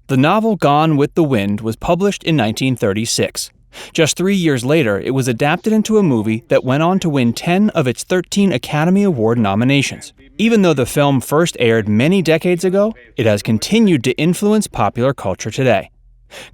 The novel Gone with the Wind was published in 1936. Just 3 years later, it was adapted into a movie that went on to win 10 of its 13 Academy Award nominations. Even though the film first aired many decades ago, it has continued to influence popular culture today.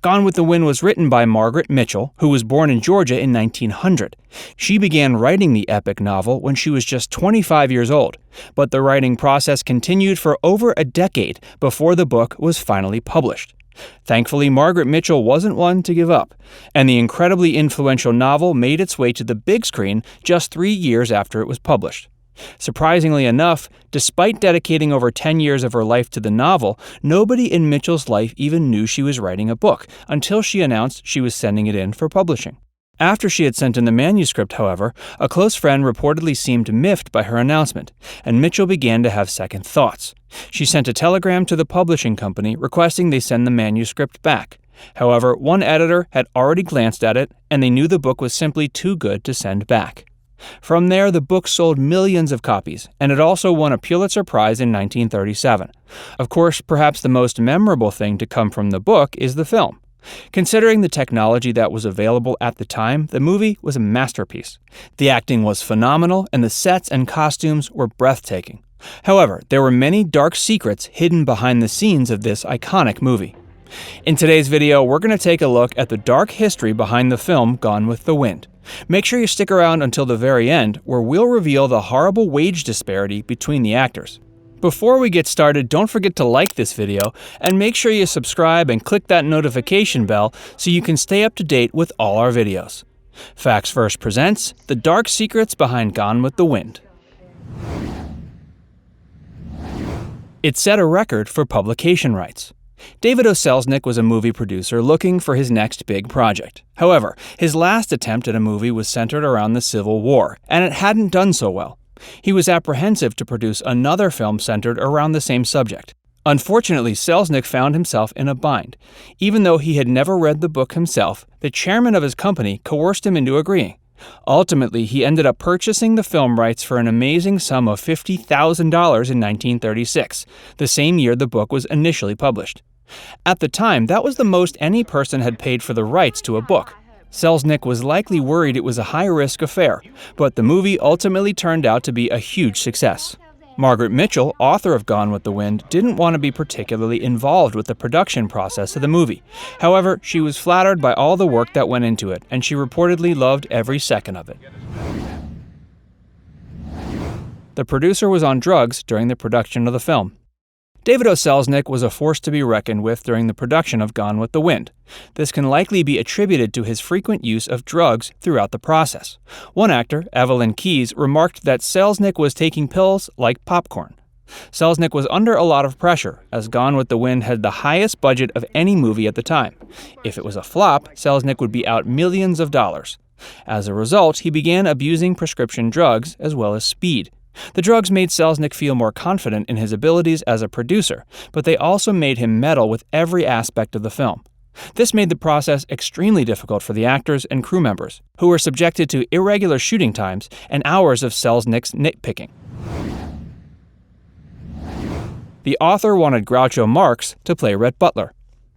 Gone with the Wind was written by Margaret Mitchell, who was born in Georgia in 1900. She began writing the epic novel when she was just 25 years old, but the writing process continued for over a decade before the book was finally published. Thankfully, Margaret Mitchell wasn't one to give up, and the incredibly influential novel made its way to the big screen just 3 years after it was published. Surprisingly enough, despite dedicating over 10 years of her life to the novel, nobody in Mitchell's life even knew she was writing a book until she announced she was sending it in for publishing. After she had sent in the manuscript, however, a close friend reportedly seemed miffed by her announcement, and Mitchell began to have second thoughts. She sent a telegram to the publishing company requesting they send the manuscript back. However, one editor had already glanced at it, and they knew the book was simply too good to send back. From there, the book sold millions of copies, and it also won a Pulitzer Prize in 1937. Of course, perhaps the most memorable thing to come from the book is the film. Considering the technology that was available at the time, the movie was a masterpiece. The acting was phenomenal, and the sets and costumes were breathtaking. However, there were many dark secrets hidden behind the scenes of this iconic movie. In today's video, we're going to take a look at the dark history behind the film Gone with the Wind. Make sure you stick around until the very end, where we'll reveal the horrible wage disparity between the actors. Before we get started, don't forget to like this video, and make sure you subscribe and click that notification bell so you can stay up to date with all our videos. Facts First presents The Dark Secrets Behind Gone with the Wind. It set a record for publication rights. David O. Selznick was a movie producer looking for his next big project. However, his last attempt at a movie was centered around the Civil War, and it hadn't done so well. He was apprehensive to produce another film centered around the same subject. Unfortunately, Selznick found himself in a bind. Even though he had never read the book himself, the chairman of his company coerced him into agreeing. Ultimately, he ended up purchasing the film rights for an amazing sum of $50,000 in 1936, the same year the book was initially published. At the time, that was the most any person had paid for the rights to a book. Selznick was likely worried it was a high-risk affair, but the movie ultimately turned out to be a huge success. Margaret Mitchell, author of Gone with the Wind, didn't want to be particularly involved with the production process of the movie. However, she was flattered by all the work that went into it, and she reportedly loved every second of it. The producer was on drugs during the production of the film. David O. Selznick was a force to be reckoned with during the production of Gone with the Wind. This can likely be attributed to his frequent use of drugs throughout the process. One actor, Evelyn Keyes, remarked that Selznick was taking pills like popcorn. Selznick was under a lot of pressure, as Gone with the Wind had the highest budget of any movie at the time. If it was a flop, Selznick would be out millions of dollars. As a result, he began abusing prescription drugs as well as speed. The drugs made Selznick feel more confident in his abilities as a producer, but they also made him meddle with every aspect of the film. This made the process extremely difficult for the actors and crew members, who were subjected to irregular shooting times and hours of Selznick's nitpicking. The author wanted Groucho Marx to play Rhett Butler.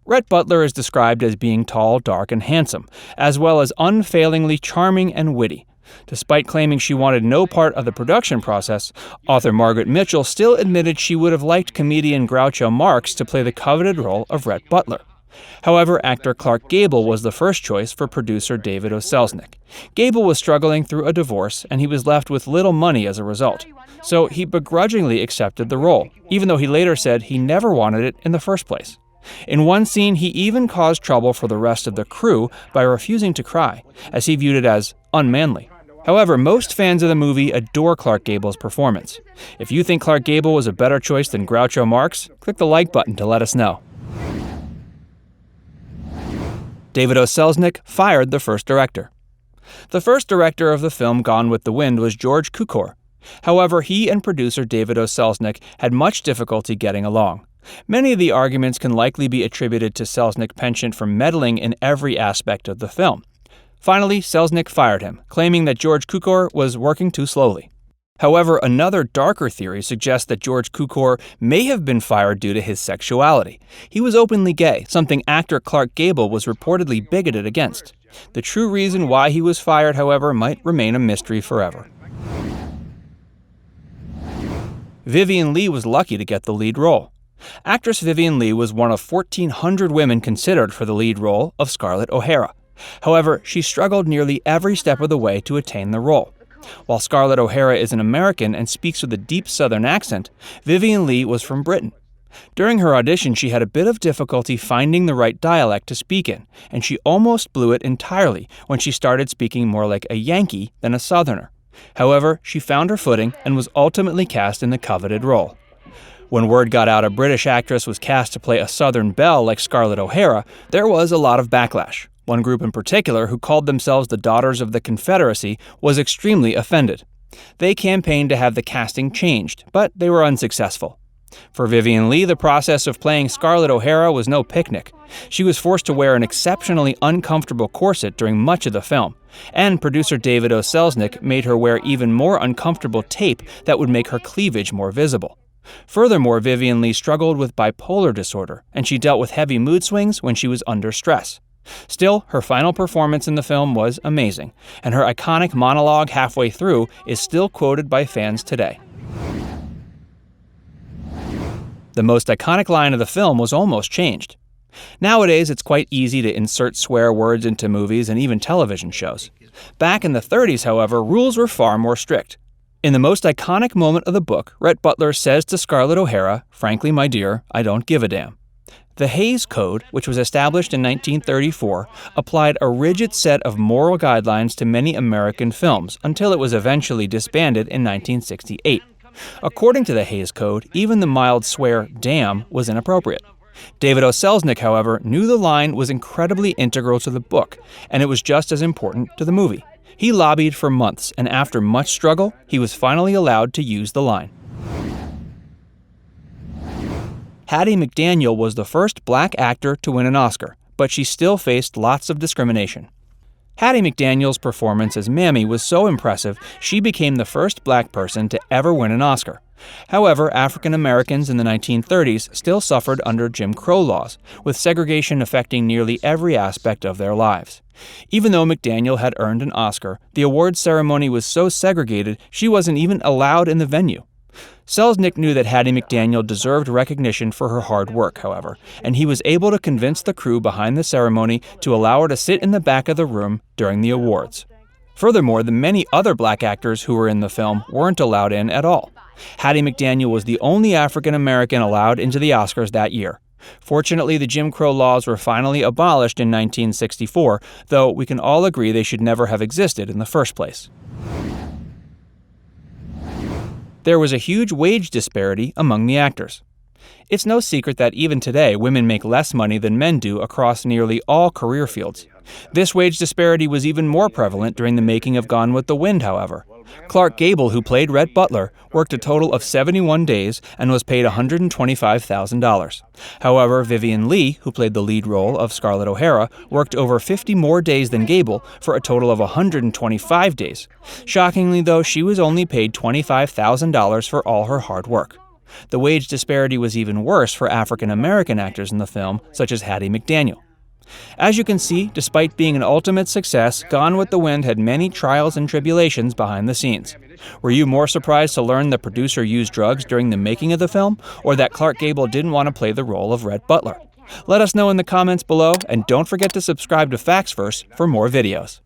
Rhett Butler is described as being tall, dark, and handsome, as well as unfailingly charming and witty. Despite claiming she wanted no part of the production process, author Margaret Mitchell still admitted she would have liked comedian Groucho Marx to play the coveted role of Rhett Butler. However, actor Clark Gable was the first choice for producer David O. Selznick. Gable was struggling through a divorce, and he was left with little money as a result. So he begrudgingly accepted the role, even though he later said he never wanted it in the first place. In one scene, he even caused trouble for the rest of the crew by refusing to cry, as he viewed it as unmanly. However, most fans of the movie adore Clark Gable's performance. If you think Clark Gable was a better choice than Groucho Marx, click the like button to let us know. David O. Selznick fired the first director. The first director of the film Gone with the Wind was George Cukor. However, he and producer David O. Selznick had much difficulty getting along. Many of the arguments can likely be attributed to Selznick's penchant for meddling in every aspect of the film. Finally, Selznick fired him, claiming that George Cukor was working too slowly. However, another darker theory suggests that George Cukor may have been fired due to his sexuality. He was openly gay, something actor Clark Gable was reportedly bigoted against. The true reason why he was fired, however, might remain a mystery forever. Vivian Leigh was lucky to get the lead role. Actress Vivian Leigh was one of 1,400 women considered for the lead role of Scarlett O'Hara. However, she struggled nearly every step of the way to attain the role. While Scarlett O'Hara is an American and speaks with a deep Southern accent, Vivian Leigh was from Britain. During her audition, she had a bit of difficulty finding the right dialect to speak in, and she almost blew it entirely when she started speaking more like a Yankee than a Southerner. However, she found her footing and was ultimately cast in the coveted role. When word got out a British actress was cast to play a Southern belle like Scarlett O'Hara, there was a lot of backlash. One group in particular, who called themselves the Daughters of the Confederacy, was extremely offended. They campaigned to have the casting changed, but they were unsuccessful. For Vivian Leigh, the process of playing Scarlett O'Hara was no picnic. She was forced to wear an exceptionally uncomfortable corset during much of the film, and producer David O. Selznick made her wear even more uncomfortable tape that would make her cleavage more visible. Furthermore, Vivian Leigh struggled with bipolar disorder, and she dealt with heavy mood swings when she was under stress. Still, her final performance in the film was amazing, and her iconic monologue halfway through is still quoted by fans today. The most iconic line of the film was almost changed. Nowadays, it's quite easy to insert swear words into movies and even television shows. Back in the 30s, however, rules were far more strict. In the most iconic moment of the book, Rhett Butler says to Scarlett O'Hara, "Frankly, my dear, I don't give a damn." The Hays Code, which was established in 1934, applied a rigid set of moral guidelines to many American films until it was eventually disbanded in 1968. According to the Hays Code, even the mild swear, damn, was inappropriate. David O. Selznick, however, knew the line was incredibly integral to the book, and it was just as important to the movie. He lobbied for months, and after much struggle, he was finally allowed to use the line. Hattie McDaniel was the first black actor to win an Oscar, but she still faced lots of discrimination. Hattie McDaniel's performance as Mammy was so impressive, she became the first black person to ever win an Oscar. However, African Americans in the 1930s still suffered under Jim Crow laws, with segregation affecting nearly every aspect of their lives. Even though McDaniel had earned an Oscar, the awards ceremony was so segregated she wasn't even allowed in the venue. Selznick knew that Hattie McDaniel deserved recognition for her hard work, however, and he was able to convince the crew behind the ceremony to allow her to sit in the back of the room during the awards. Furthermore, the many other black actors who were in the film weren't allowed in at all. Hattie McDaniel was the only African American allowed into the Oscars that year. Fortunately, the Jim Crow laws were finally abolished in 1964, though we can all agree they should never have existed in the first place. There was a huge wage disparity among the actors. It's no secret that even today, women make less money than men do across nearly all career fields. This wage disparity was even more prevalent during the making of Gone with the Wind, however. Clark Gable, who played Rhett Butler, worked a total of 71 days and was paid $125,000. However, Vivian Leigh, who played the lead role of Scarlett O'Hara, worked over 50 more days than Gable for a total of 125 days. Shockingly, though, she was only paid $25,000 for all her hard work. The wage disparity was even worse for African American actors in the film, such as Hattie McDaniel. As you can see, despite being an ultimate success, Gone with the Wind had many trials and tribulations behind the scenes. Were you more surprised to learn the producer used drugs during the making of the film, or that Clark Gable didn't want to play the role of Rhett Butler? Let us know in the comments below, and don't forget to subscribe to FactsVerse for more videos.